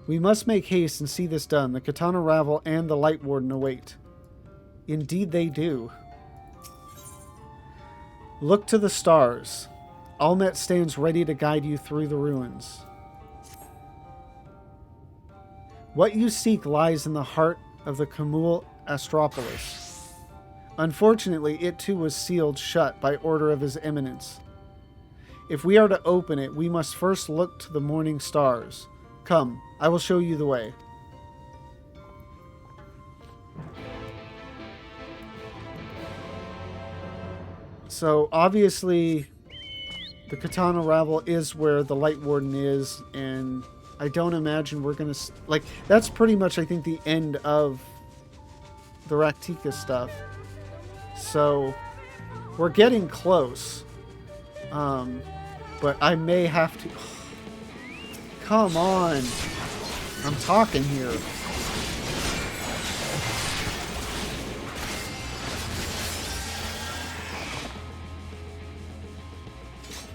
We must make haste and see this done. The Katana Ravel and the Light Warden await. Indeed they do. Look to the stars. Almet stands ready to guide you through the ruins. What you seek lies in the heart of the Kamul Astropolis. Unfortunately, it too was sealed shut by order of His Eminence. If we are to open it, we must first look to the morning stars. Come, I will show you the way. So, obviously, the Katana Ravel is where the Light Warden is, and I don't imagine we're going to... Like, that's pretty much, I think, the end of the Raktika stuff. So, we're getting close. But I may have to... Come on. I'm talking here.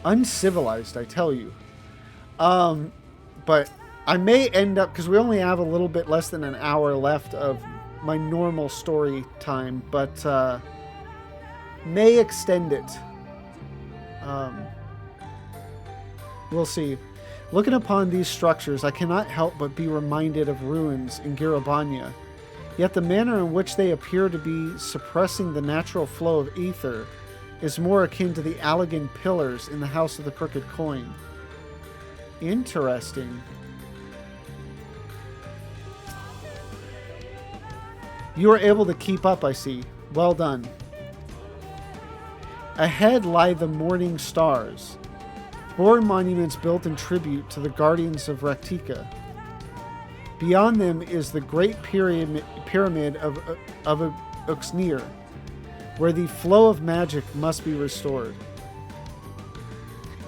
Uncivilized, I tell you. But I may end up... Because we only have a little bit less than an hour left of my normal story time. But may extend it. We'll see. Looking upon these structures, I cannot help but be reminded of ruins in Girabanya. Yet the manner in which they appear to be suppressing the natural flow of ether is more akin to the Allegan pillars in the House of the Crooked Coin. Interesting. You are able to keep up, I see. Well done. Ahead lie the morning stars. 4 monuments built in tribute to the guardians of Raktika. Beyond them is the great pyramid of Uxnir, where the flow of magic must be restored.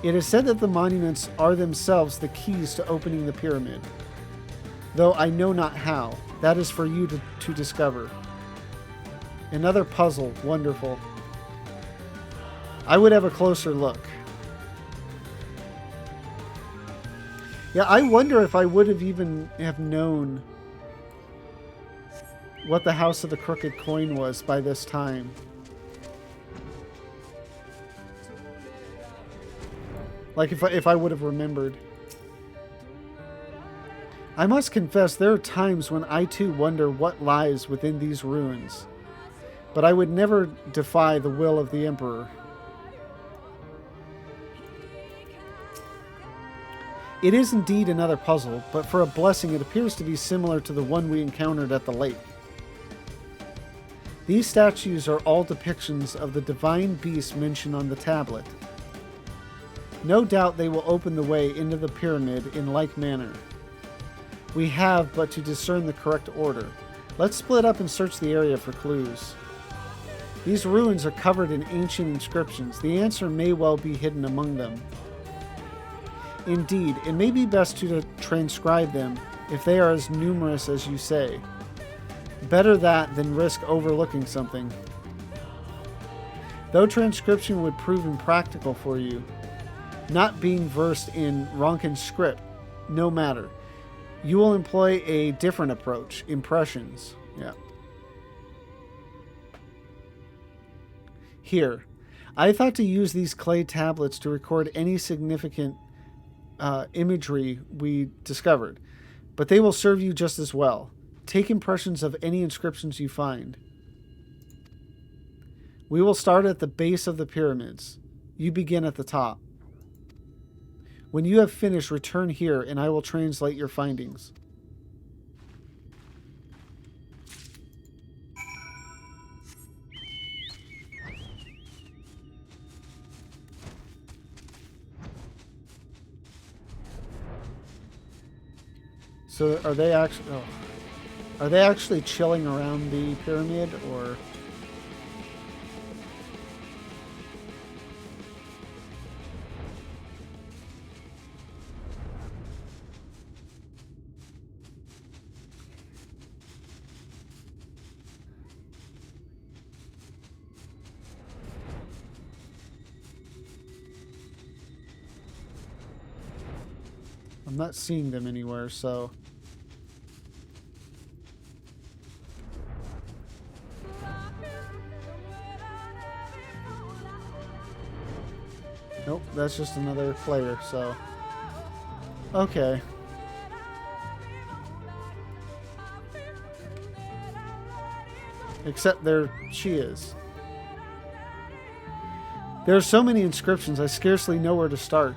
It is said that the monuments are themselves the keys to opening the pyramid, though I know not how. That is for you to discover. Another puzzle. Wonderful. I would have a closer look. Yeah, I wonder if I would have even have known what the House of the Crooked Coin was by this time. Like if I would have remembered. I must confess there are times when I too wonder what lies within these ruins. But I would never defy the will of the Emperor. It is indeed another puzzle, but for a blessing it appears to be similar to the one we encountered at the lake. These statues are all depictions of the divine beast mentioned on the tablet. No doubt they will open the way into the pyramid in like manner. We have but to discern the correct order. Let's split up and search the area for clues. These ruins are covered in ancient inscriptions. The answer may well be hidden among them. Indeed, it may be best to transcribe them if they are as numerous as you say. Better that than risk overlooking something. Though transcription would prove impractical for you, not being versed in Ronkin script, no matter. You will employ a different approach, impressions. Yeah. Here, I thought to use these clay tablets to record any significant imagery we discovered, but they will serve you just as well. Take impressions of any inscriptions you find. We will start at the base of the pyramids. You begin at the top. When you have finished, return here and I will translate your findings. So are they actually chilling around the pyramid, or? I'm not seeing them anywhere, so that's just another player, so... Okay. Except there she is. There are so many inscriptions, I scarcely know where to start.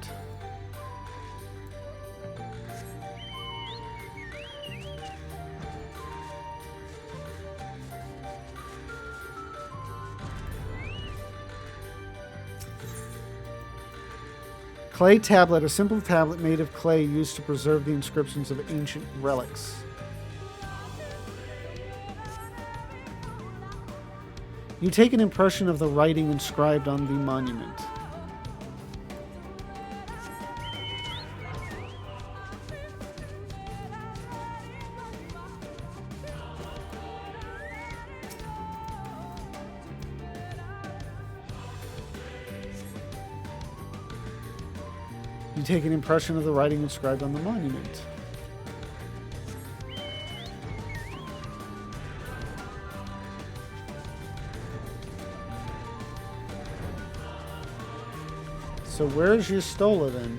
Clay tablet, a simple tablet made of clay used to preserve the inscriptions of ancient relics. You take an impression of the writing inscribed on the monument. You take an impression of the writing inscribed on the monument. So where's Y'shtola then?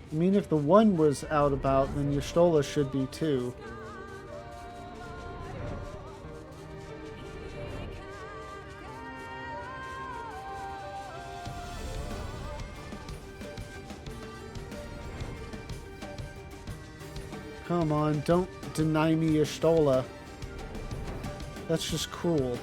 I mean, if the one was out about, then Y'shtola should be too. Come on, don't deny me Y'shtola. That's just cruel.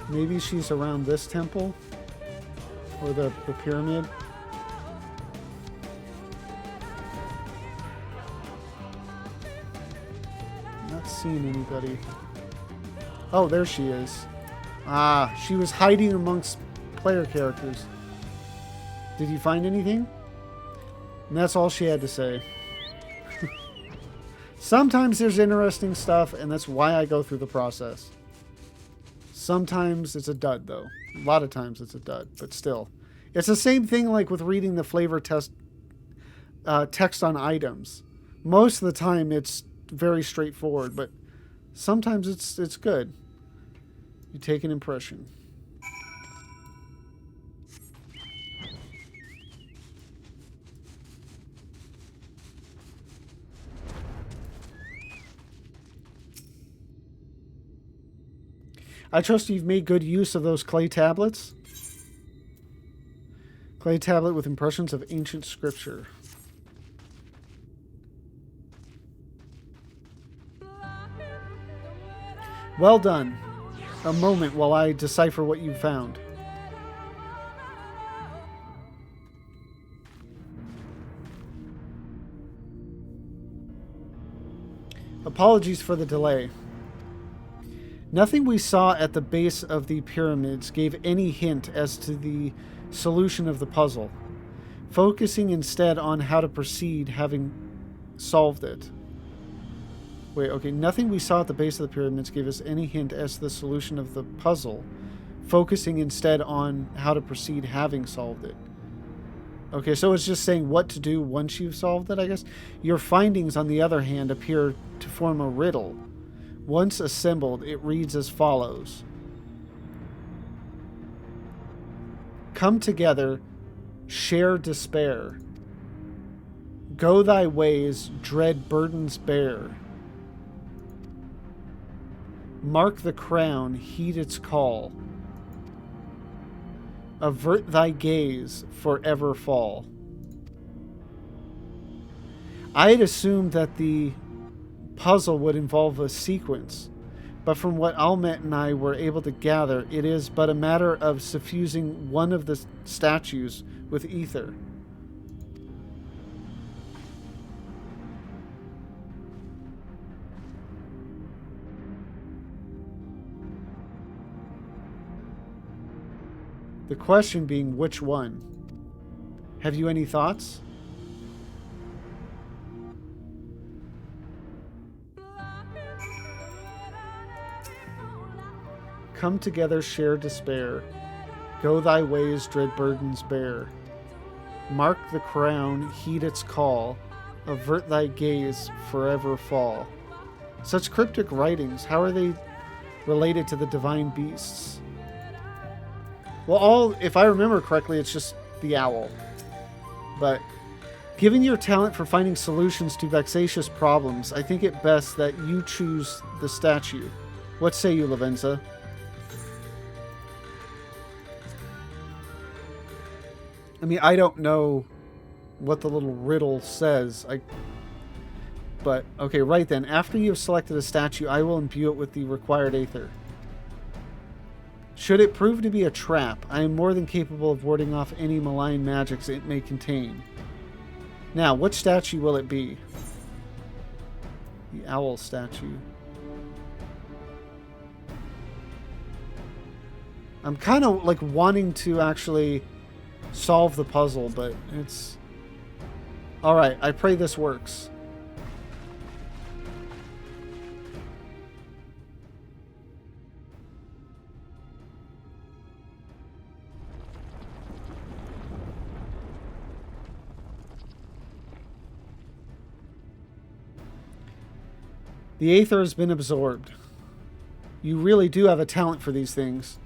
Maybe she's around this temple? Or the pyramid? Not seeing anybody. Oh, there she is. Ah, she was hiding amongst player characters. Did you find anything? And that's all she had to say. Sometimes there's interesting stuff, and that's why I go through the process. Sometimes it's a dud, though. A lot of times it's a dud, but still. It's the same thing like with reading the flavor text on items. Most of the time it's very straightforward, but sometimes it's good. You take an impression. I trust you've made good use of those clay tablets. Clay tablet with impressions of ancient scripture. Well done. A moment while I decipher what you found. Apologies for the delay. Nothing we saw at the base of the pyramids gave any hint as to the solution of the puzzle, focusing instead on how to proceed having solved it. Wait, okay, nothing we saw at the base of the pyramids gave us any hint as to the solution of the puzzle, focusing instead on how to proceed having solved it. Okay, so it's just saying what to do once you've solved it, I guess. Your findings, on the other hand, appear to form a riddle. Once assembled, it reads as follows. Come together, share despair. Go thy ways, dread burdens bear. Mark the crown, heed its call. Avert thy gaze, forever fall. I had assumed that the puzzle would involve a sequence, but from what Almet and I were able to gather, it is but a matter of suffusing one of the statues with ether. The question being, which one? Have you any thoughts? Come together, share despair. Go thy ways, dread burdens bear. Mark the crown, heed its call. Avert thy gaze, forever fall. Such cryptic writings, how are they related to the divine beasts? Well, if I remember correctly, it's just the owl. But given your talent for finding solutions to vexatious problems, I think it best that you choose the statue. What say you, Lavenza? I mean, I don't know what the little riddle says. But, okay, right then. After you have selected a statue, I will imbue it with the required aether. Should it prove to be a trap, I am more than capable of warding off any malign magics it may contain. Now, which statue will it be? The owl statue. I'm kind of like wanting to actually solve the puzzle, but it's... Alright, I pray this works. The aether has been absorbed. You really do have a talent for these things.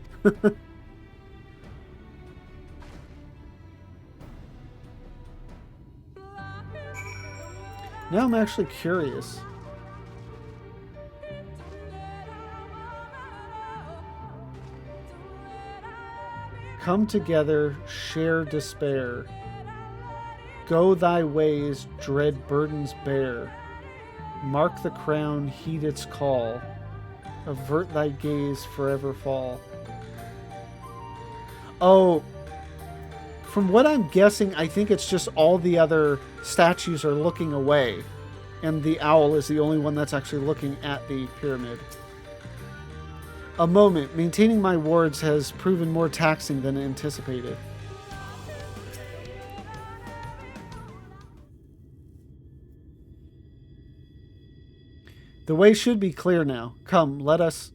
Now I'm actually curious. Come together, share despair. Go thy ways, dread burdens bear. Mark the crown, heed its call. Avert thy gaze, forever fall. Oh, from what I'm guessing, I think it's just all the other statues are looking away. And the owl is the only one that's actually looking at the pyramid. A moment. Maintaining my wards has proven more taxing than anticipated. The way should be clear now. Come, let us...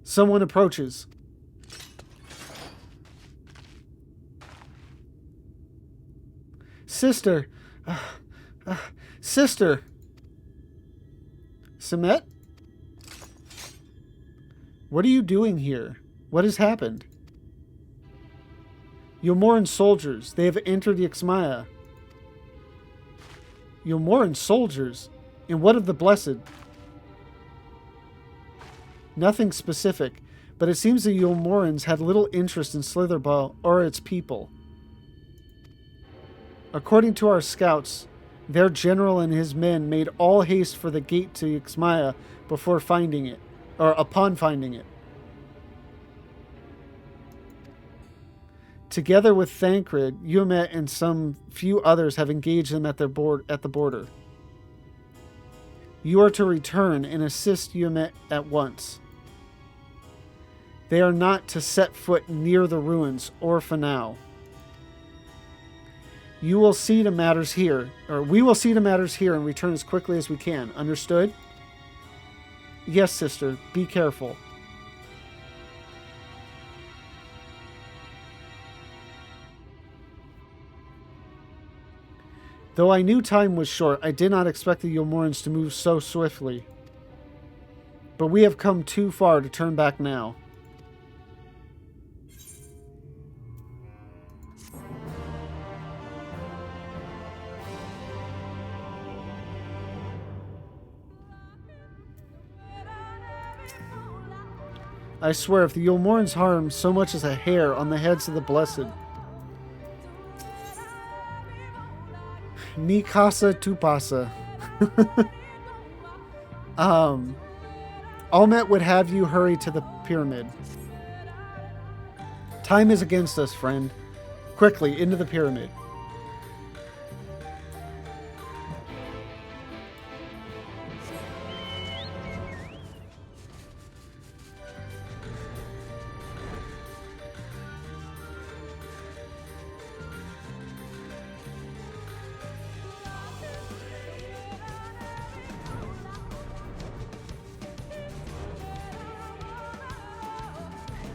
Someone approaches. Sister! Sister! Semet? What are you doing here? What has happened? Yomoran soldiers. They have entered Ixmaya. Yomoran soldiers? And what of the Blessed? Nothing specific, but it seems the Yomorans had little interest in Slitherball or its people. According to our scouts, their general and his men made all haste for the gate to Ixmaya before finding it, or upon finding it. Together with Thancred, Yumet and some few others have engaged them at the border. You are to return and assist Yumet at once. They are not to set foot near the ruins or for now. You will see to matters here, or we will see to matters here and return as quickly as we can. Understood? Yes, sister. Be careful. Though I knew time was short, I did not expect the Yomorans to move so swiftly. But we have come too far to turn back now. I swear, if the Yomorans harm so much as a hair on the heads of the Blessed, mi casa tu pasa. Almet would have you hurry to the pyramid. Time is against us, friend. Quickly, into the pyramid.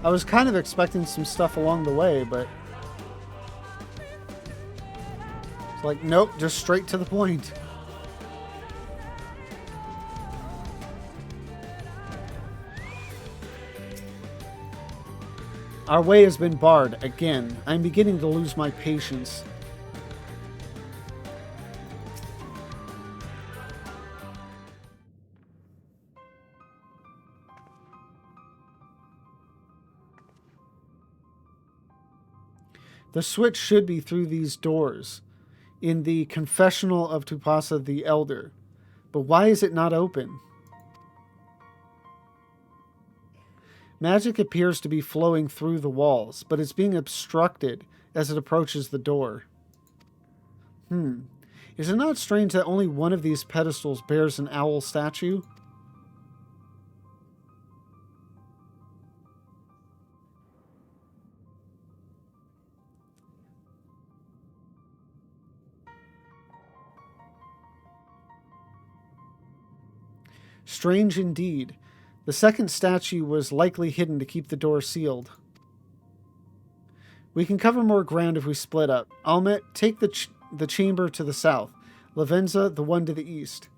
I was kind of expecting some stuff along the way, but it's like, nope, just straight to the point. Our way has been barred again. I'm beginning to lose my patience. The switch should be through these doors in the confessional of Tupasa the Elder. But why is it not open? Magic appears to be flowing through the walls, but it's being obstructed as it approaches the door. Is it not strange that only one of these pedestals bears an owl statue? Strange indeed. The second statue was likely hidden to keep the door sealed. We can cover more ground if we split up. Almet, take the chamber to the south. Lavenza, the one to the east.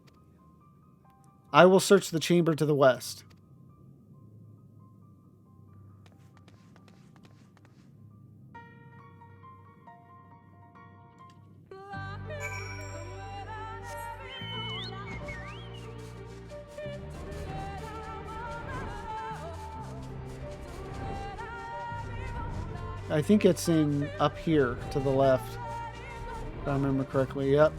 I will search the chamber to the west. I think it's in up here to the left, if I remember correctly. Yep.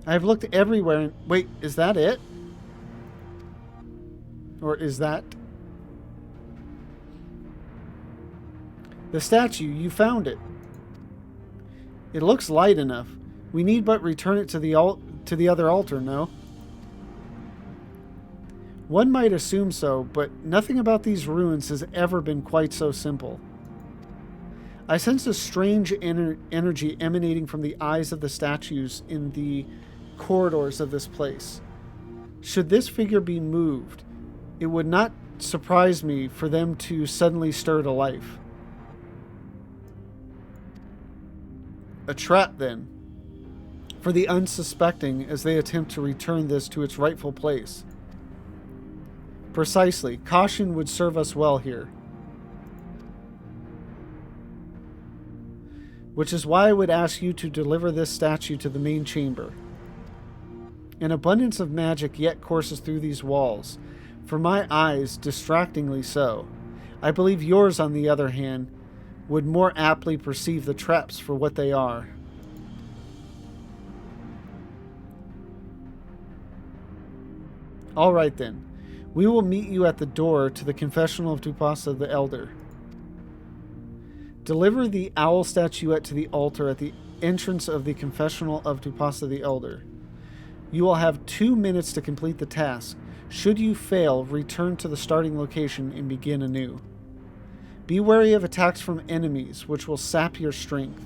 I've looked everywhere and... Wait, is that it? Or is that... The statue, you found it. It looks light enough. We need but return it to the other altar, no? One might assume so, but nothing about these ruins has ever been quite so simple. I sense a strange energy emanating from the eyes of the statues in the corridors of this place. Should this figure be moved, it would not surprise me for them to suddenly stir to life. A trap, then, for the unsuspecting as they attempt to return this to its rightful place. Precisely. Caution would serve us well here. Which is why I would ask you to deliver this statue to the main chamber. An abundance of magic yet courses through these walls, for my eyes distractingly so. I believe yours, on the other hand, would more aptly perceive the traps for what they are. All right then. We will meet you at the door to the confessional of Tupasa the Elder. Deliver the owl statuette to the altar at the entrance of the confessional of Tupasa the Elder. You will have 2 minutes to complete the task. Should you fail, return to the starting location and begin anew. Be wary of attacks from enemies, which will sap your strength.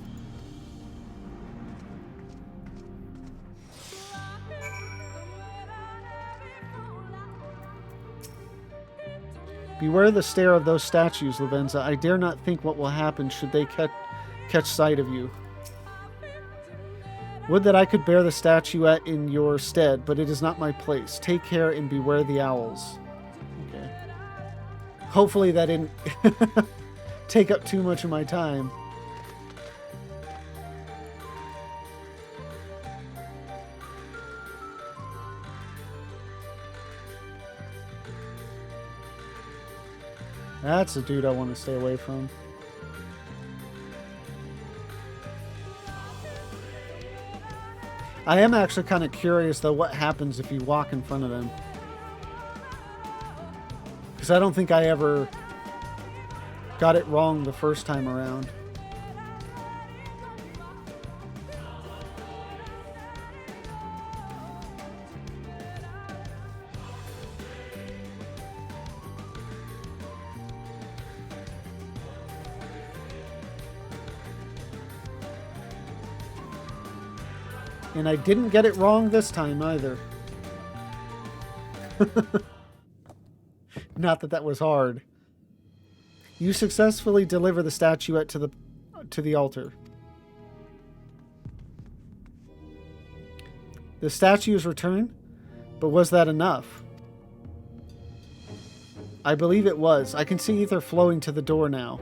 Beware the stare of those statues, Lavenza. I dare not think what will happen should they catch sight of you. Would that I could bear the statuette in your stead, but it is not my place. Take care and beware the owls. Okay. Hopefully that didn't take up too much of my time. That's a dude I want to stay away from. I am actually kind of curious, though, what happens if you walk in front of them. Because I don't think I ever got it wrong the first time around. And I didn't get it wrong this time either. Not that that was hard. You successfully deliver the statuette to the altar. The statue is returned, but was that enough? I believe it was. I can see ether flowing to the door now.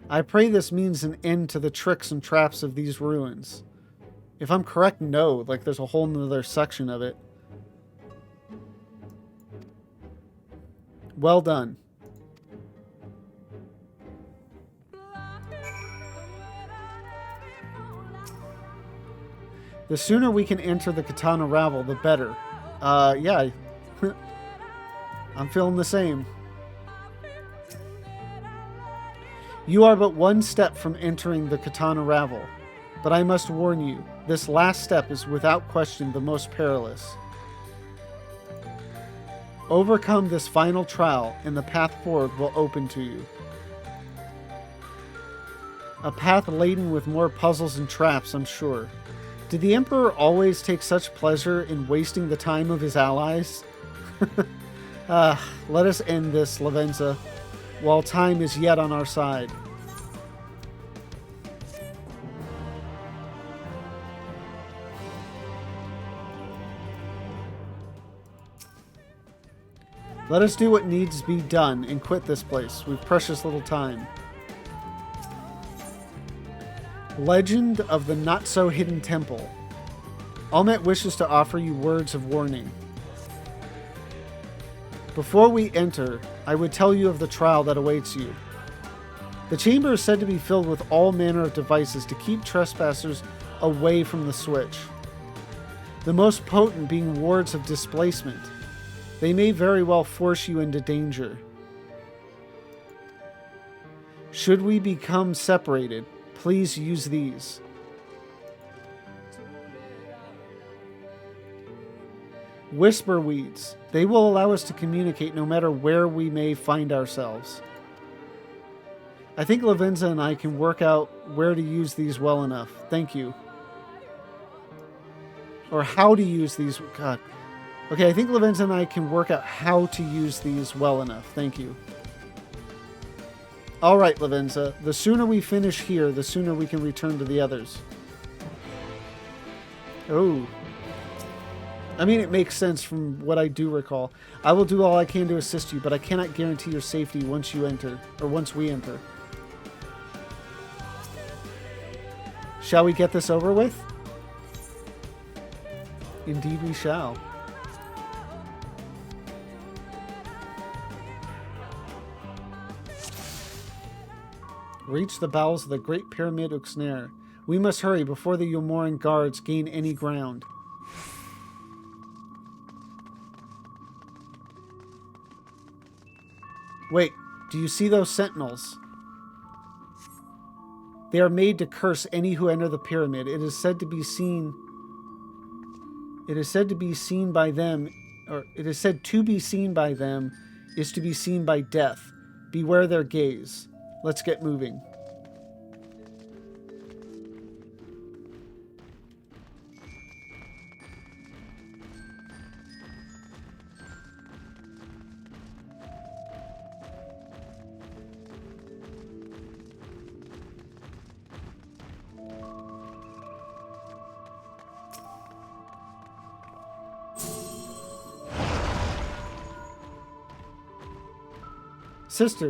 I pray this means an end to the tricks and traps of these ruins. If I'm correct, no. Like, there's a whole nother section of it. Well done. The sooner we can enter the Katana Ravel, the better. Yeah. I'm feeling the same. You are but one step from entering the Katana Ravel, but I must warn you, this last step is without question the most perilous. Overcome this final trial, and the path forward will open to you. A path laden with more puzzles and traps, I'm sure. Did the Emperor always take such pleasure in wasting the time of his allies? Let us end this, Lavenza, while time is yet on our side. Let us do what needs to be done and quit this place. We've precious little time. Legend of the Not-So-Hidden Temple. Almet wishes to offer you words of warning. Before we enter, I would tell you of the trial that awaits you. The chamber is said to be filled with all manner of devices to keep trespassers away from the switch. The most potent being wards of displacement. They may very well force you into danger. Should we become separated, please use these. Whisper weeds. They will allow us to communicate no matter where we may find ourselves. I think Lavenza and I can work out where to use these well enough. Thank you. Or how to use these. God. Okay, I think Lavenza and I can work out how to use these well enough. Thank you. Alright, Lavenza. The sooner we finish here, the sooner we can return to the others. Oh. I mean, it makes sense from what I do recall. I will do all I can to assist you, but I cannot guarantee your safety once you enter, or once we enter. Shall we get this over with? Indeed we shall. Reach the bowels of the Great Pyramid Uxner. We must hurry before the Yomoran guards gain any ground. Wait, do you see those sentinels? They are made to curse any who enter the pyramid. It is said to be seen by them, or it is said to be seen by them is to be seen by death. Beware their gaze. Let's get moving.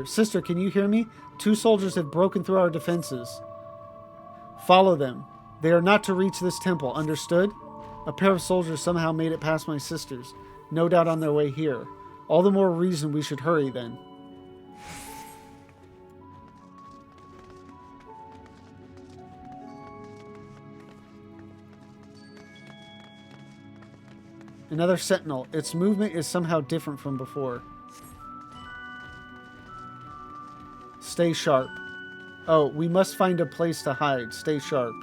Sister, can you hear me? 2 soldiers have broken through our defenses. Follow them. They are not to reach this temple, understood? A pair of soldiers somehow made it past my sisters. No doubt on their way here. All the more reason we should hurry then. Another sentinel. Its movement is somehow different from before. Stay sharp. Oh, we must find a place to hide. Stay sharp.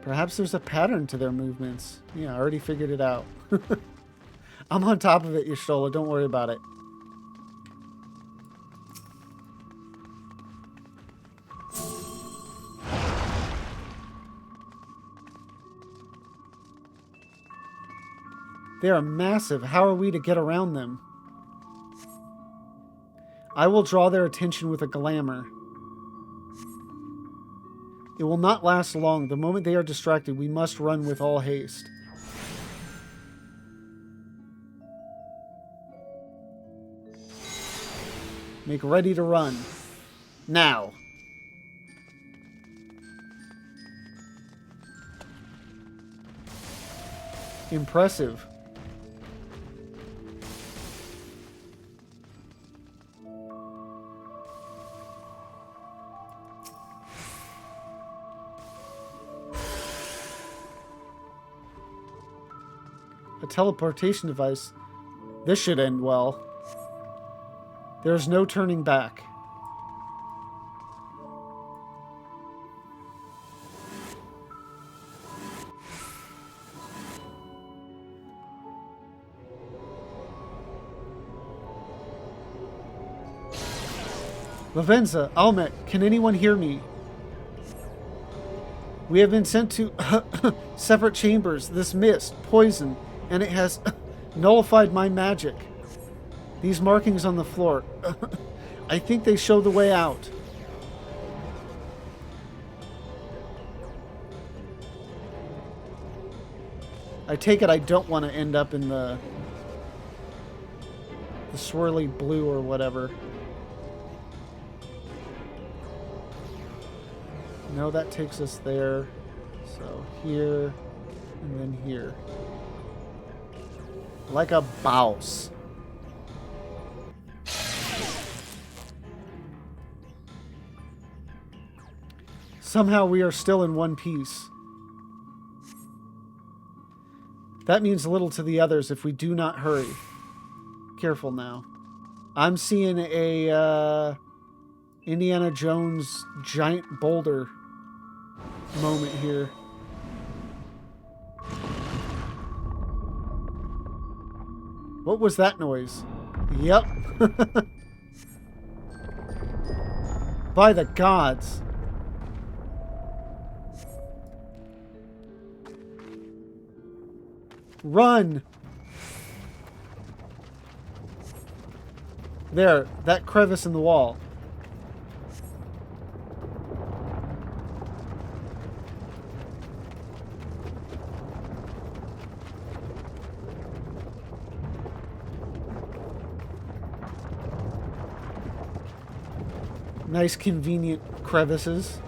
Perhaps there's a pattern to their movements. Yeah, I already figured it out. I'm on top of it, Yashtola. Don't worry about it. They are massive. How are we to get around them? I will draw their attention with a glamour. It will not last long. The moment they are distracted, we must run with all haste. Make ready to run. Now. Impressive. A teleportation device. This should end well. There is no turning back. Lavenza, Almet, can anyone hear me? We have been sent to separate chambers. This mist, poison, and it has nullified my magic. These markings on the floor, I think they show the way out. I take it I don't want to end up in the swirly blue or whatever. No, that takes us there. So here, and then here. Like a bouse. Somehow we are still in one piece. That means little to the others if we do not hurry. Careful now. I'm seeing a Indiana Jones giant boulder moment here. What was that noise? Yep. By the gods. Run! There, that crevice in the wall. Nice convenient crevices.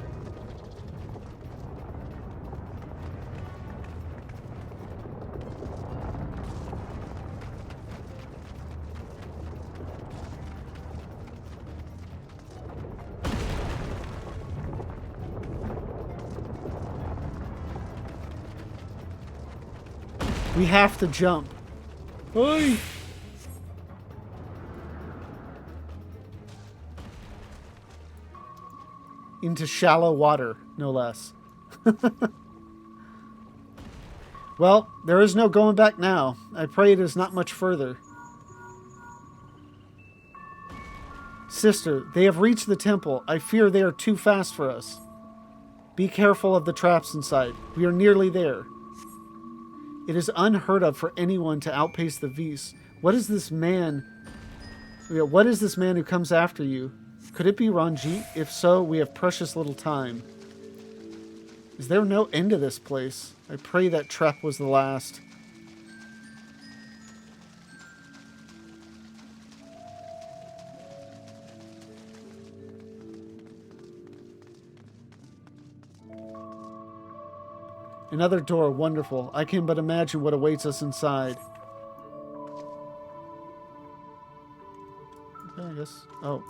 We have to jump. Oi! Into shallow water, no less. Well, there is no going back now. I pray it is not much further. Sister, they have reached the temple. I fear they are too fast for us. Be careful of the traps inside. We are nearly there. It is unheard of for anyone to outpace the Vis. What is this man? What is this man who comes after you? Could it be Ranjit? If so, we have precious little time. Is there no end to this place? I pray that trap was the last. Another door, wonderful. I can but imagine what awaits us inside. Okay, I guess. Oh.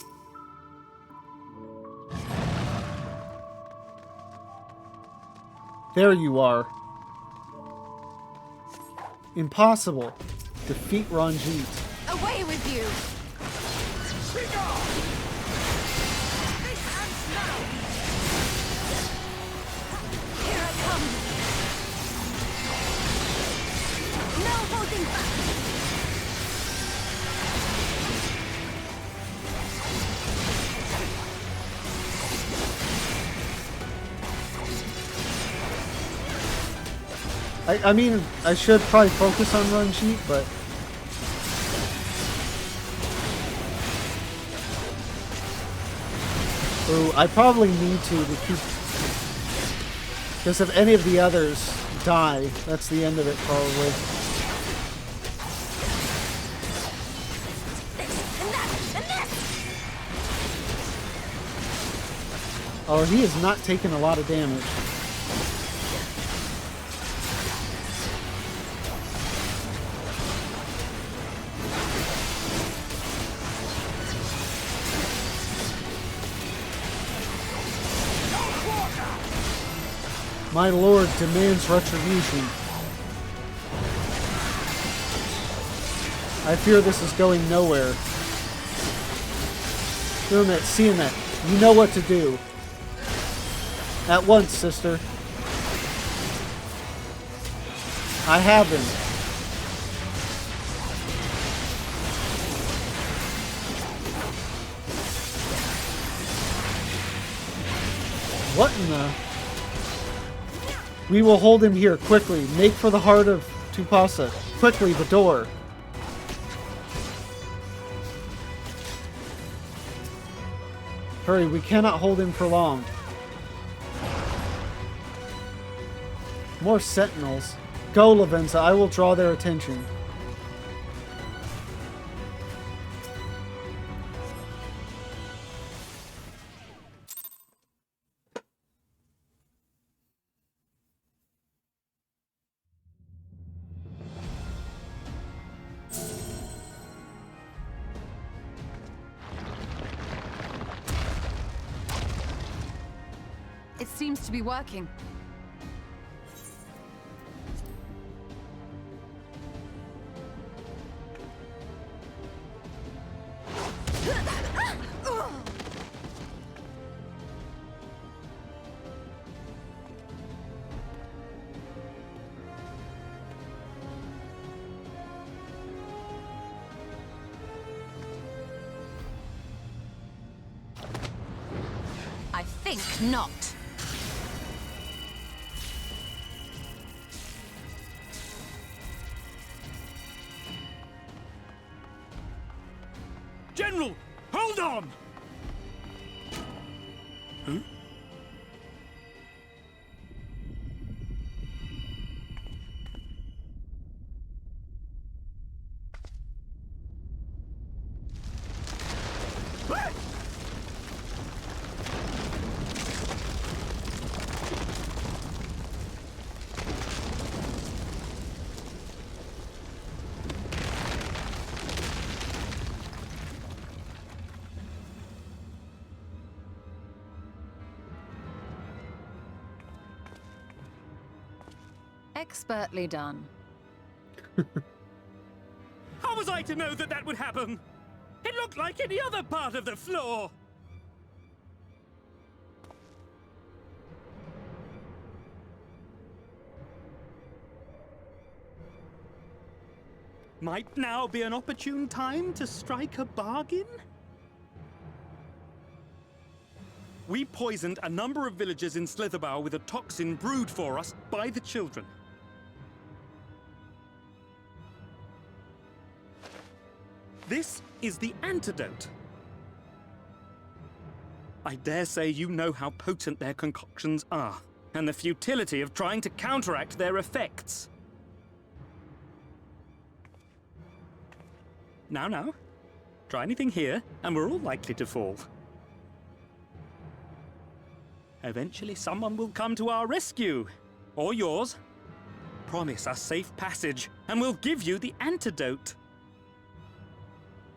There you are. Impossible. Defeat Ranjit. Away with you! Here I come! I mean, I should probably focus on run sheet, but... Ooh, I probably need to keep... Because if any of the others die, that's the end of it, probably. Oh, he is not taking a lot of damage. My lord demands retribution. I fear this is going nowhere. Doing that, seeing that. You know what to do. At once, sister. I have him. What in the... We will hold him here, quickly. Make for the heart of Tupasa. Quickly, the door. Hurry, we cannot hold him for long. More sentinels. Go, Lavenza, I will draw their attention. It seems to be working. I think not. General, hold on! Huh? What? Expertly done. How was I to know that that would happen? It looked like any other part of the floor. Might now be an opportune time to strike a bargain? We poisoned a number of villagers in Slitherbough with a toxin brewed for us by the children. This is the antidote. I dare say you know how potent their concoctions are, and the futility of trying to counteract their effects. Now, try anything here, and we're all likely to fall. Eventually someone will come to our rescue, or yours. Promise us safe passage, and we'll give you the antidote.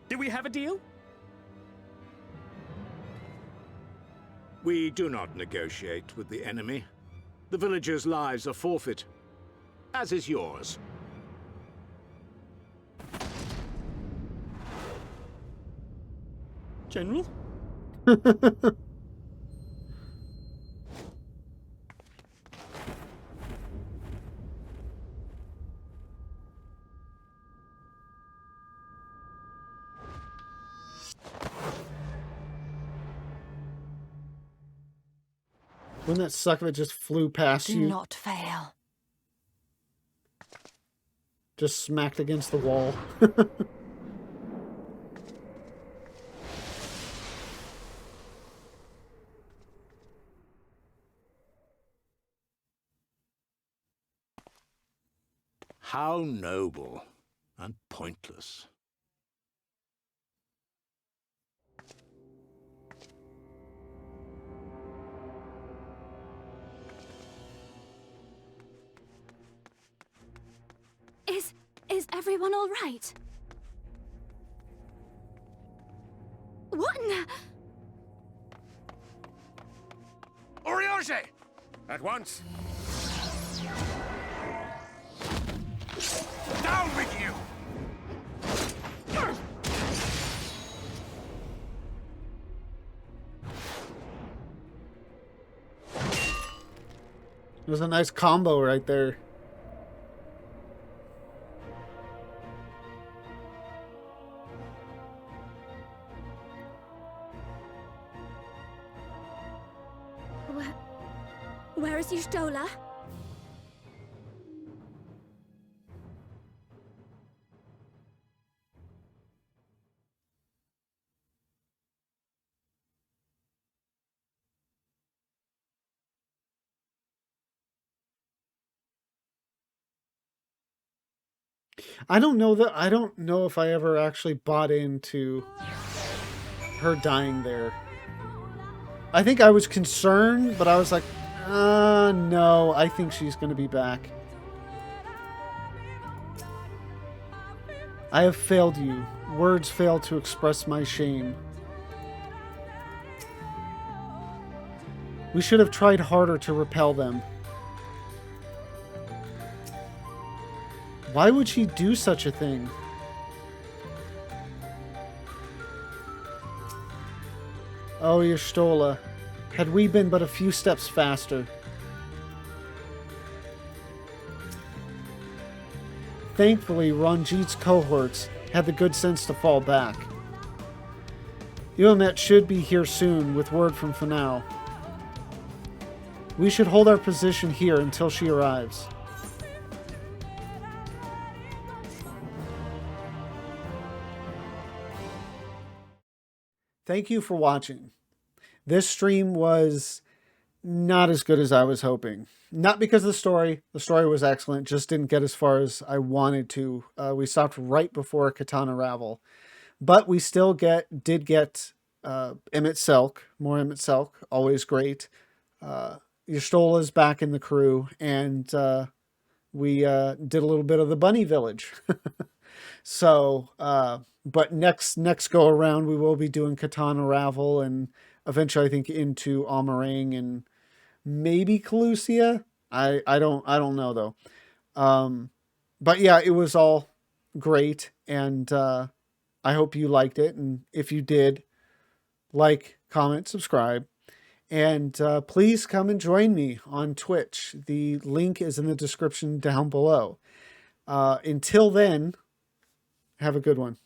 Do we have a deal? We do not negotiate with the enemy. The villagers' lives are forfeit, as is yours. General? Wouldn't that suck if it just flew past Do you? not fail. Just smacked against the wall. How noble and pointless. Is everyone all right? What in the... Orioge! At once! Down with you! It was a nice combo right there. Where is Y'shtola? I don't know if I ever actually bought into her dying there. I think I was concerned, but I was like, no, I think she's going to be back. I have failed you. Words fail to express my shame. We should have tried harder to repel them. Why would she do such a thing? Oh, Y'shtola, had we been but a few steps faster. Thankfully, Ranjit's cohorts had the good sense to fall back. Yuamet should be here soon with word from Fanao. We should hold our position here until she arrives. Thank you for watching. This stream was not as good as I was hoping. Not because of the story. The story was excellent. Just didn't get as far as I wanted to. We stopped right before Katana Ravel. But we still did get Emmett Selk. More Emmett Selk. Always great. Y'shtola's back in the crew. And we did a little bit of the Bunny Village. So, but next go around, we will be doing Katana Ravel and eventually I think into Amarang and maybe Calusia. I don't know though. But yeah, it was all great. And, I hope you liked it. And if you did, like, comment, subscribe, and, please come and join me on Twitch. The link is in the description down below. Until then, have a good one.